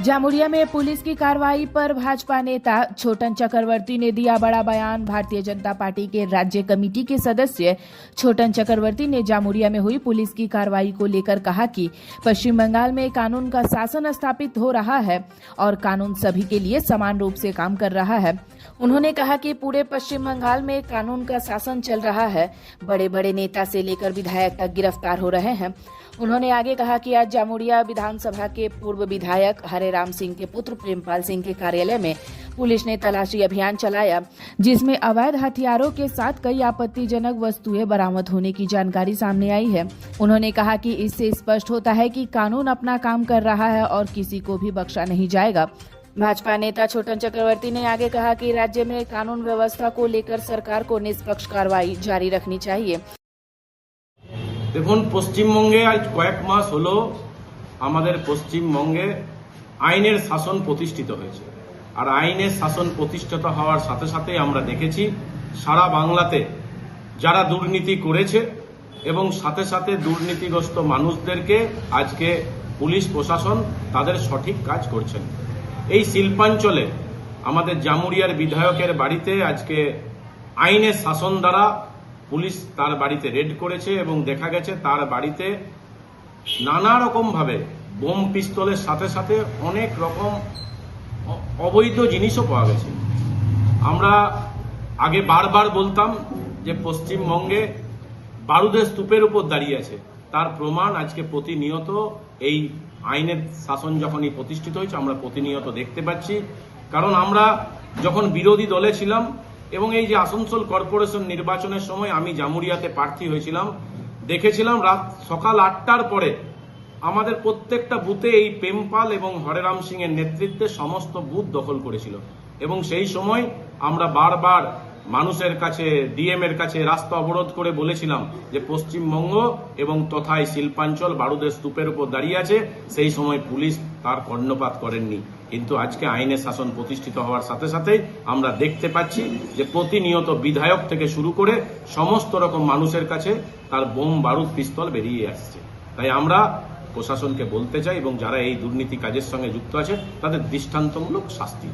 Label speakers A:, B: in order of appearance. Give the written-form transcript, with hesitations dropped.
A: जामुरिया में पुलिस की कार्रवाई पर भाजपा नेता छोटन चक्रवर्ती ने दिया बड़ा बयान। भारतीय जनता पार्टी के राज्य कमेटी के सदस्य छोटन चक्रवर्ती ने जामुरिया में हुई पुलिस की कार्रवाई को लेकर कहा कि पश्चिम बंगाल में कानून का शासन स्थापित हो रहा है और कानून सभी के लिए समान रूप से काम कर रहा है। उन्होंने कहा कि पूरे पश्चिम बंगाल में कानून का शासन चल रहा है, बड़े बड़े नेता से लेकर विधायक तक गिरफ्तार हो रहे हैं। उन्होंने आगे कहा कि आज जामुरिया विधानसभा के पूर्व विधायक हरेराम सिंह के पुत्र प्रेमपाल सिंह के कार्यालय में पुलिस ने तलाशी अभियान चलाया, जिसमें अवैध हथियारों के साथ कई आपत्तिजनक वस्तुएं बरामद होने की जानकारी सामने आई है। उन्होंने कहा कि इससे स्पष्ट होता है कि कानून अपना काम कर रहा है और किसी को भी बख्शा नहीं जाएगा। भाजपा नेता छोटन चक्रवर्ती ने आगे कहा कि राज्य में कानून व्यवस्था को लेकर सरकार को निष्पक्ष कार्रवाई जारी रखनी चाहिए।
B: দেখুন, পশ্চিমবঙ্গে আজ কয়েক মাস হলো আমাদের পশ্চিমবঙ্গে আইনের শাসন প্রতিষ্ঠিত হয়েছে। আর আইনের শাসন প্রতিষ্ঠিত হওয়ার সাথে সাথে আমরা দেখেছি সারা বাংলাতে যারা দুর্নীতি করেছে এবং সাথে সাথে দুর্নীতিগ্রস্ত মানুষদেরকে আজকে পুলিশ প্রশাসন তাদের সঠিক কাজ করছেন। এই শিল্পাঞ্চলে আমাদের জামুরিয়ার বিধায়কের বাড়িতে আজকে আইনের শাসন দ্বারা পুলিশ তার বাড়িতে রেড করেছে এবং দেখা গেছে তার বাড়িতে নানা রকম ভাবে বোম পিস্তলের সাথে সাথে অনেক রকম অবৈধ জিনিসও পাওয়া গেছে। আমরা আগে বারবার বলতাম যে পশ্চিমবঙ্গে বারুদের স্তূপের উপর দাঁড়িয়ে আছে, তার প্রমাণ আজকে প্রতিনিয়ত এই আইনের শাসন যখনই প্রতিষ্ঠিত হয়েছে আমরা প্রতিনিয়ত দেখতে পাচ্ছি। কারণ আমরা যখন বিরোধী দলে ছিলাম এবং এই যে আসানসোল কর্পোরেশন নির্বাচনের সময় আমি জামুরিয়াতে প্রার্থী হয়েছিলাম, দেখেছিলাম রাত সকাল 8টার পরে আমাদের প্রত্যেকটা বুথে এই প্রেমপাল এবং হরেরাম সিং এর নেতৃত্বে সমস্ত বুথ দখল করেছিল এবং সেই সময় আমরা বারবার মানুষের কাছে ডিএম এর কাছে রাস্তা অবরোধ করে বলেছিলাম যে পশ্চিমবঙ্গ এবং তথা এই শিল্পাঞ্চল বারুদের স্তূপের উপর দাঁড়িয়ে আছে। সেই সময় পুলিশ তার কর্ণপাত করেননি, কিন্তু আজকে আইনের শাসন প্রতিষ্ঠিত হওয়ার সাথে সাথে আমরা দেখতে পাচ্ছি যে প্রতিনিয়ত বিধায়ক থেকে শুরু করে সমস্ত রকম মানুষের কাছে তার বোম বারুদ পিস্তল বেরিয়ে আসছে। তাই আমরা প্রশাসনকে বলতে চাই এবং যারা এই দুর্নীতি কাজের সঙ্গে যুক্ত আছে তাদের দৃষ্টান্তমূলক শাস্তি।